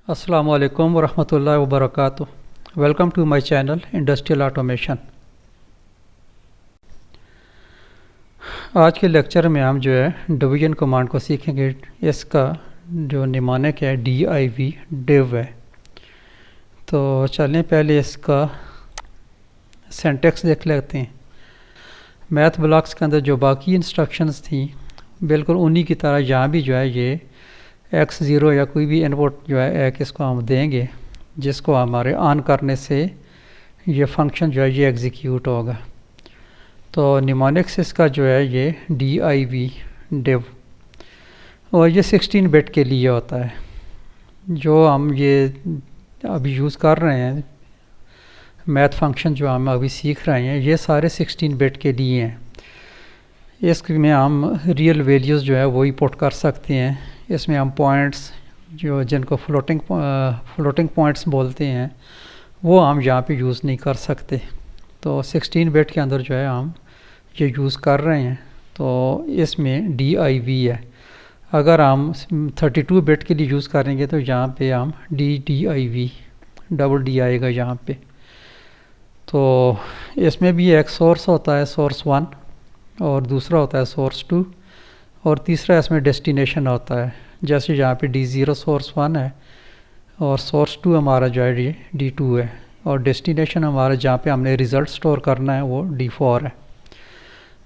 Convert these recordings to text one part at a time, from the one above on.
अस्सलामुअलैकुम वरहमतुल्लाहि वबरकातुहू। Welcome to my channel industrial automation. आज के लेक्चर में हम जो है डिवीजन कमांड को सीखेंगे। इसका जो निमानिक है div div है। तो चलें पहले इसका सिंटैक्स देख लेते हैं। मैथ ब्लॉक्स के अंदर जो बाकी इंस्ट्रक्शंस थी बिल्कुल उन्हीं की तरह यहाँ भी जो है ये x0 या कोई भी इनपुट जो है एक इसको हम देंगे, जिसको हमारे ऑन करने से ये फंक्शन जो है ये एग्जीक्यूट होगा। तो निमोनिक्स इसका जो है ये div div और ये 16 बिट के लिए होता है। जो हम ये अभी यूज़ कर रहे हैं मैथ फंक्शन जो हम अभी सीख रहे हैं ये सारे 16 बिट के लिए हैं। इसमें हम रियल वैल्यूज़ जो है वही पुट कर सकते हैं। इसमें हम पॉइंट्स जो जिनको फ्लोटिंग पॉइंट्स बोलते हैं वो हम यहाँ पे यूज़ नहीं कर सकते। तो 16 बिट के अंदर जो है हम ये यूज़ कर रहे हैं। तो इसमें div है। अगर हम 32 बिट के लिए यूज़ करेंगे तो यहाँ पे हम div डबल डी आएगा यहाँ पे। तो इसमें भी एक सोर्स होता है, सोर्स 1, और दूसरा होता है सोर्स 2, और तीसरा इसमें डेस्टिनेशन होता है। जैसे यहाँ पे D0 सोर्स 1 है और सोर्स 2 हमारा जो है D2 है, और डेस्टिनेशन हमारा जहाँ पे हमने रिज़ल्ट स्टोर करना है वो D4 है।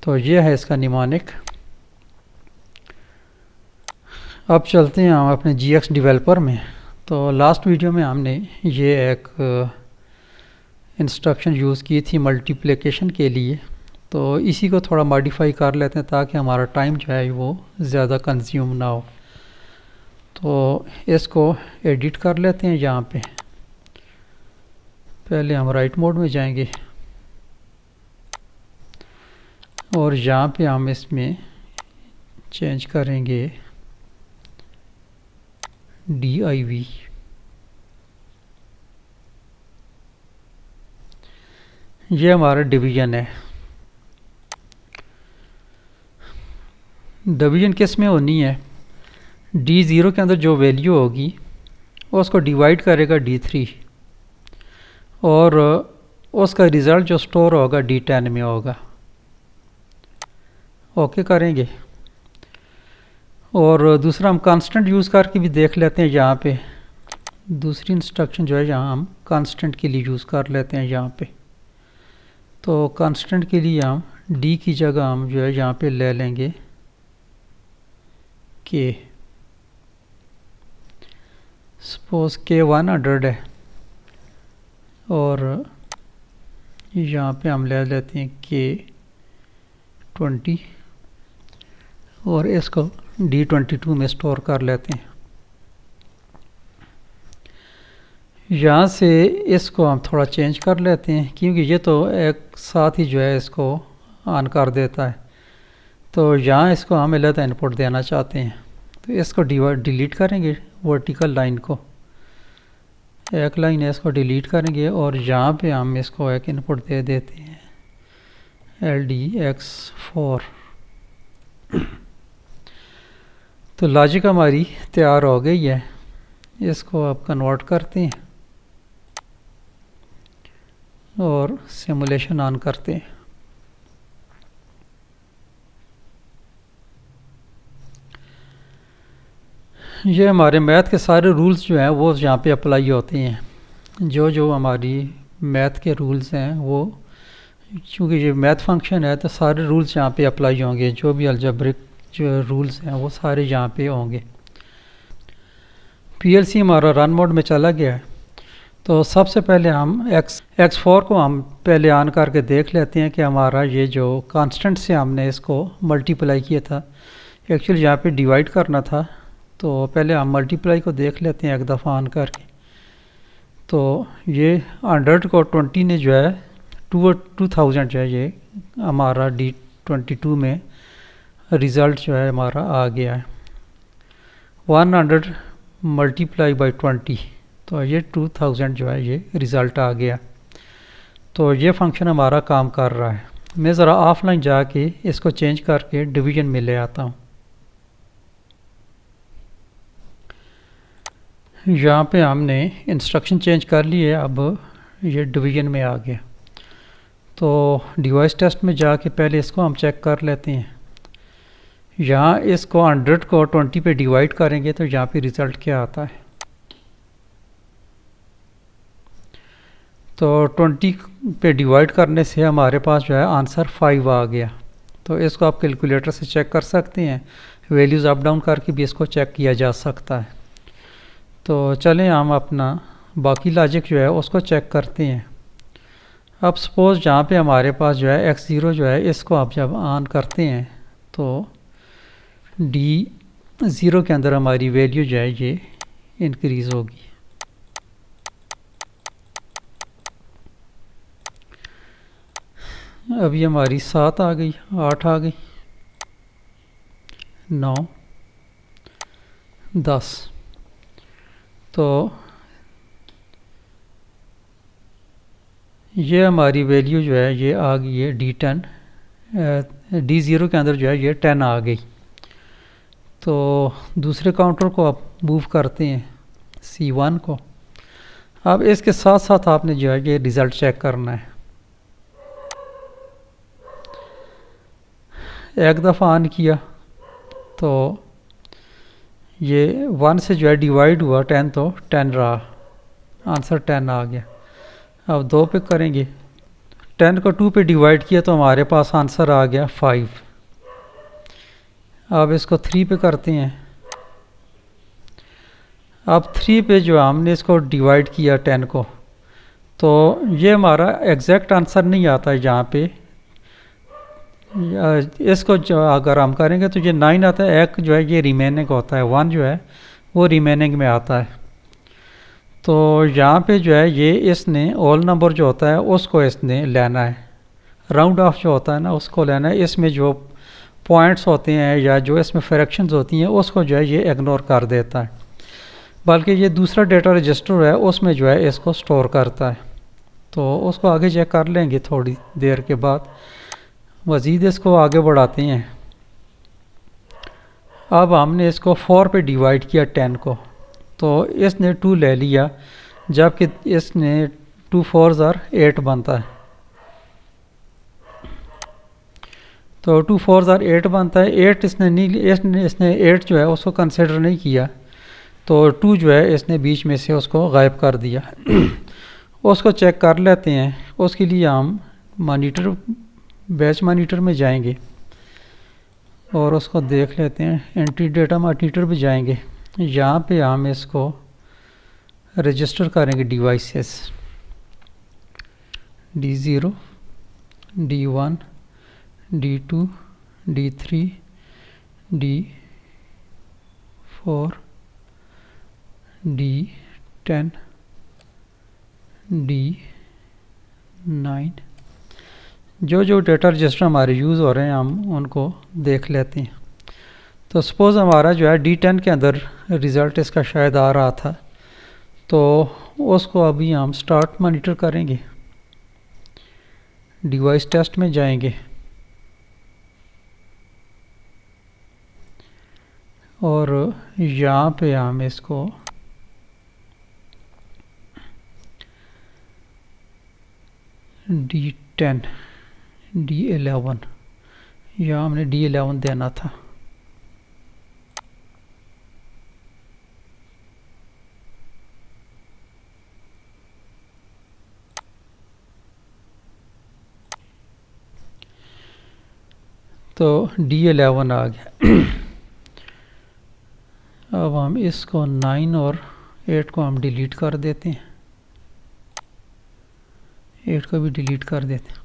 तो ये है इसका निमोनिक। अब चलते हैं हम अपने GX डेवलपर में। तो लास्ट वीडियो में हमने ये एक इंस्ट्रक्शन यूज़ की थी मल्टीप्लिकेशन के लिए। तो इसी को थोड़ा मॉडिफाई कर लेते हैं ताकि हमारा टाइम जो है वो ज़्यादा कंज्यूम ना हो। तो इसको एडिट कर लेते हैं। यहाँ पे पहले हम राइट मोड में जाएंगे और यहाँ पे हम इसमें चेंज करेंगे div। ये हमारा डिवीज़न है। डिवीज़न किस में होनी है? D0 के अंदर जो वैल्यू होगी उसको डिवाइड करेगा D3 और उसका रिज़ल्ट जो स्टोर होगा D10 में होगा। ओके करेंगे। और दूसरा हम कांस्टेंट यूज़ करके भी देख लेते हैं। यहाँ पे दूसरी इंस्ट्रक्शन जो है यहाँ हम कांस्टेंट के लिए यूज़ कर लेते हैं यहाँ पे। तो कांस्टेंट के लिए हम D की जगह हम जो है यहाँ पे ले लेंगे K। सपोज K 100 है और यहाँ पे हम ले लेते हैं K 20 और इसको D22 में स्टोर कर लेते हैं। यहाँ से इसको हम थोड़ा चेंज कर लेते हैं क्योंकि ये तो एक साथ ही जो है इसको ऑन कर देता है। तो यहाँ इसको हम अलग इनपुट देना चाहते हैं। तो इसको डिलीट करेंगे, वर्टिकल लाइन को एक लाइन है इसको डिलीट करेंगे और यहाँ पे हम इसको एक इनपुट दे देते हैं LDX4। तो लॉजिक हमारी तैयार हो गई है। इसको अब कन्वर्ट करते हैं और सिमुलेशन ऑन करते हैं। ये हमारे मैथ के सारे रूल्स जो हैं वो यहाँ पे अप्लाई होते हैं। जो हमारी मैथ के रूल्स हैं वो, क्योंकि ये मैथ फंक्शन है तो सारे रूल्स यहाँ पे अप्लाई होंगे। जो भी अलजेब्रिक जो रूल्स हैं वो सारे यहाँ पे होंगे। PLC हमारा रन मोड में चला गया है। तो सबसे पहले हम X4 को हम पहले ऑन करके देख लेते हैं कि हमारा ये जो कांस्टेंट से हमने इसको मल्टीप्लाई किया था, एक्चुअली यहाँ पे डिवाइड करना था। तो पहले हम मल्टीप्लाई को देख लेते हैं एक दफ़ा ऑन करके। तो ये 100 को 20 ने जो है 2000 जो है ये हमारा D22 में रिज़ल्ट जो है हमारा आ गया है। 100 मल्टीप्लाई बाई 20 तो ये 2000 जो है ये रिज़ल्ट आ गया। तो ये फंक्शन हमारा काम कर रहा है। मैं ज़रा ऑफलाइन जाके इसको चेंज करके डिवीज़न में ले आता हूँ। यहाँ पे हमने इंस्ट्रक्शन चेंज कर ली है, अब ये डिवीज़न में आ गया। तो डिवाइस टेस्ट में जाके पहले इसको हम चेक कर लेते हैं। यहाँ इसको 100 को 20 पे डिवाइड करेंगे तो यहाँ पे रिज़ल्ट क्या आता है। तो 20 पे डिवाइड करने से हमारे पास जो है आंसर 5 आ गया। तो इसको आप कैलकुलेटर से चेक कर सकते हैं, वैल्यूज़ अप डाउन करके भी इसको चेक किया जा सकता है। तो चलें हम अपना बाकी लॉजिक जो है उसको चेक करते हैं। अब सपोज़ जहाँ पे हमारे पास जो है x0 जो है, इसको आप जब ऑन करते हैं तो D0 के अंदर हमारी वैल्यू जो है ये इंक्रीज़ होगी। अभी हमारी 7 आ गई, 8 आ गई, 9, 10। तो ये हमारी वैल्यू जो है ये आ गई है D10। D0 के अंदर जो है ये 10 आ गई। तो दूसरे काउंटर को आप मूव करते हैं C1 को। अब इसके साथ साथ आपने जो है ये रिज़ल्ट चेक करना है। एक दफ़ा ऑन किया तो ये 1 से जो है डिवाइड हुआ 10, तो 10 रहा, आंसर 10 आ गया। अब 2 पे करेंगे, 10 को 2 पे डिवाइड किया तो हमारे पास आंसर आ गया 5। अब इसको 3 पे करते हैं। अब 3 पे जो हमने इसको डिवाइड किया 10 को, तो ये हमारा एग्जैक्ट आंसर नहीं आता है यहाँ पे। इसको जो अगर हम करेंगे तो ये 9 आता है, एक जो है ये रिमेनिंग होता है, 1 जो है वो रिमेनिंग में आता है। तो यहाँ पे जो है ये इसने ऑल नंबर जो होता है उसको इसने लेना है, राउंड ऑफ जो होता है ना उसको लेना है। इसमें जो पॉइंट्स होते हैं या जो इसमें फ्रैक्शंस होती हैं उसको जो है ये इग्नोर कर देता है, बल्कि ये दूसरा डेटा रजिस्टर है उसमें जो है इसको स्टोर करता है। तो उसको आगे चेक कर लेंगे थोड़ी देर के बाद। मज़ीद इसको आगे बढ़ाते हैं। अब हमने इसको 4 पे डिवाइड किया 10 को, तो इसने 2 ले लिया, जबकि इसने 2 4s 8 बनता है। तो 2 4s 8 बनता है, 8 इसने नहीं, इसने 8 जो है उसको कंसिडर नहीं किया, तो 2 जो है इसने बीच में से उसको गायब कर दिया। उसको चेक कर लेते हैं। उसके लिए हम मॉनिटर, बैच मॉनिटर में जाएंगे और उसको देख लेते हैं। एंट्री डेटा मॉनिटर पे जाएंगे, यहाँ पे हम इसको रजिस्टर करेंगे devices D0, D1, D2, D3, D4, D10, D9। जो डेटा रजिस्टर हमारे यूज़ हो रहे हैं हम उनको देख लेते हैं। तो सपोज़ हमारा जो है D10 के अंदर रिज़ल्ट इसका शायद आ रहा था, तो उसको अभी हम स्टार्ट मॉनिटर करेंगे, डिवाइस टेस्ट में जाएंगे और यहाँ पे हम इसको D10, D11, यहाँ हमने D11 देना था। तो D11 आ गया। अब हम इसको 9 और 8 को हम डिलीट कर देते हैं, 8 को भी डिलीट कर देते हैं।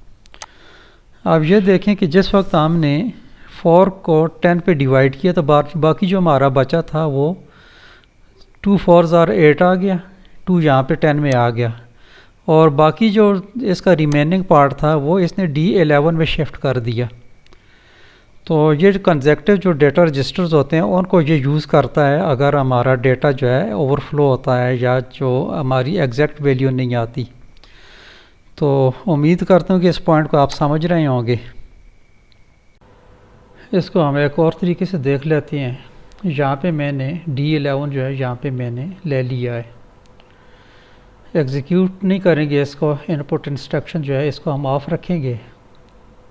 अब ये देखें कि जिस वक्त हमने 4 को 10 पे डिवाइड किया तो बाकी जो हमारा बचा था वो 2 4s 8 आ गया, 2 यहाँ पे 10 में आ गया, और बाकी जो इसका रिमेनिंग पार्ट था वो इसने D11 में शिफ्ट कर दिया। तो ये कंसेक्टिव जो डेटा रजिस्टर्स होते हैं उनको ये यूज़ करता है अगर हमारा डेटा जो है ओवरफ्लो होता है या जो हमारी एग्जैक्ट वैल्यू नहीं आती। तो उम्मीद करता हूँ कि इस पॉइंट को आप समझ रहे होंगे। इसको हम एक और तरीके से देख लेते हैं। यहाँ पे मैंने D11 जो है यहाँ पे मैंने ले लिया है। एग्जीक्यूट नहीं करेंगे इसको, इनपुट इंस्ट्रक्शन जो है इसको हम ऑफ रखेंगे।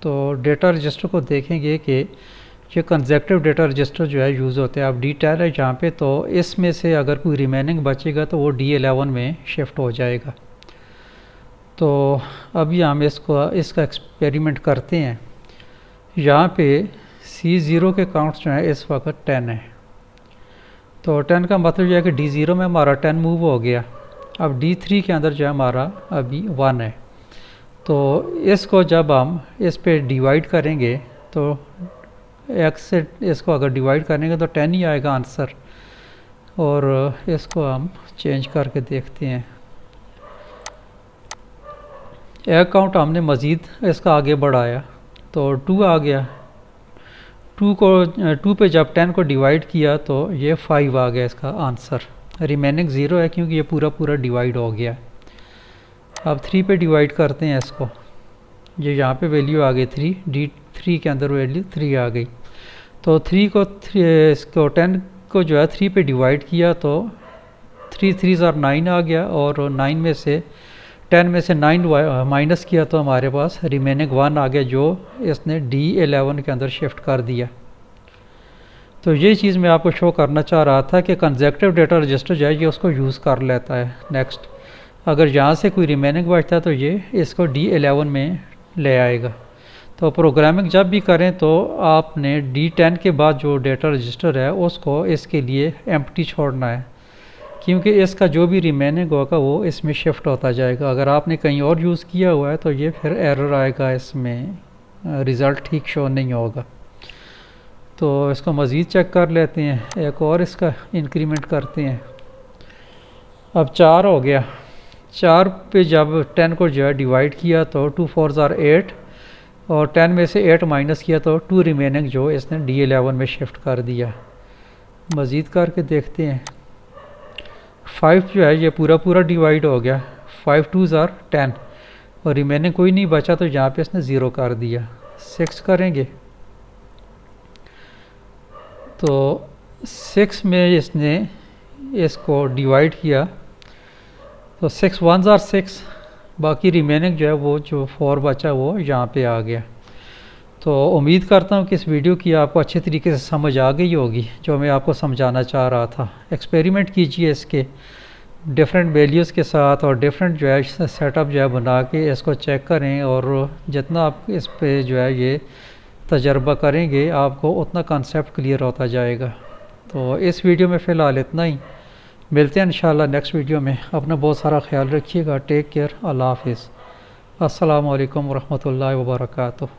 तो डेटा रजिस्टर को देखेंगे कि ये कंसेक्टिव डेटा रजिस्टर जो है यूज़ होते हैं। अब D10 है यहाँ पे, तो इसमें से अगर कोई रिमेनिंग बचेगा तो वो D11 में शिफ्ट हो जाएगा। तो अभी हम इसका एक्सपेरिमेंट करते हैं। यहाँ पे C0 के काउंट्स जो है इस वक्त 10 है। तो 10 का मतलब यह है कि D0 में हमारा 10 मूव हो गया। अब D3 के अंदर जो है हमारा अभी 1 है। तो इसको जब हम इस पे डिवाइड करेंगे तो x से इसको अगर डिवाइड करेंगे तो 10 ही आएगा आंसर। और इसको हम चेंज करके देखते हैं। एक काउंट हमने मज़ीद इसका आगे बढ़ाया तो 2 आ गया। 2 पे जब 10 को डिवाइड किया तो ये 5 आ गया इसका आंसर। रिमेनिंग 0 है क्योंकि ये पूरा डिवाइड हो गया। अब 3 पे डिवाइड करते हैं इसको। ये यहाँ पे वैल्यू आ गई 3, D3 के अंदर वैल्यू 3 आ गई। तो इसको 10 को जो है 3 पे डिवाइड किया तो 3 3 और 9 आ गया। और 9 में से 10 में से 9 माइनस किया तो हमारे पास रिमेनिंग 1 आ गया, जो इसने D11 के अंदर शिफ्ट कर दिया। तो ये चीज़ मैं आपको शो करना चाह रहा था कि कंसेक्टिव डेटा रजिस्टर जो है ये उसको यूज़ कर लेता है। नेक्स्ट, अगर यहाँ से कोई रिमेनिंग बचता है तो ये इसको D11 में ले आएगा। तो प्रोग्रामिंग जब भी करें तो आपने D10 के बाद जो डेटा रजिस्टर है उसको इसके लिए एम्प्टी छोड़ना है, क्योंकि इसका जो भी रिमेनिंग होगा वो इसमें शिफ्ट होता जाएगा। अगर आपने कहीं और यूज़ किया हुआ है तो ये फिर एरर आएगा, इसमें रिज़ल्ट ठीक शो नहीं होगा। तो इसको मज़ीद चेक कर लेते हैं, एक और इसका इंक्रीमेंट करते हैं। अब 4 हो गया। 4 पे जब 10 को जो है डिवाइड किया तो 2 4 आर 8 और 10 में से 8 माइनस किया तो 2 रिमेनिंग जो इसने D11 में शिफ्ट कर दिया। मज़ीद करके देखते हैं। 5 जो है ये पूरा डिवाइड हो गया। 5 2 आर 10 और रिमेनिंग कोई नहीं बचा तो यहाँ पे इसने 0 कर दिया। 6 करेंगे तो 6 में इसने इसको डिवाइड किया तो 6 1 आर 6, बाकी रिमेनिंग जो है वो जो 4 बचा वो यहाँ पे आ गया। तो उम्मीद करता हूँ कि इस वीडियो की आपको अच्छे तरीके से समझ आ गई होगी जो मैं आपको समझाना चाह रहा था। एक्सपेरिमेंट कीजिए इसके डिफरेंट वैल्यूज़ के साथ और डिफरेंट जो है सेटअप जो है बना के इसको चेक करें। और जितना आप इस पे जो है ये तजर्बा करेंगे आपको उतना कॉन्सेप्ट क्लियर होता जाएगा। तो इस वीडियो में फ़िलहाल इतना ही। मिलते हैं इंशाल्लाह नेक्स्ट वीडियो में। अपना बहुत सारा ख्याल रखिएगा। Take care. अल्लाह हाफिज़। अस्सलामु अलैकुम वरहमतुल्लाहि वबरकातुहू।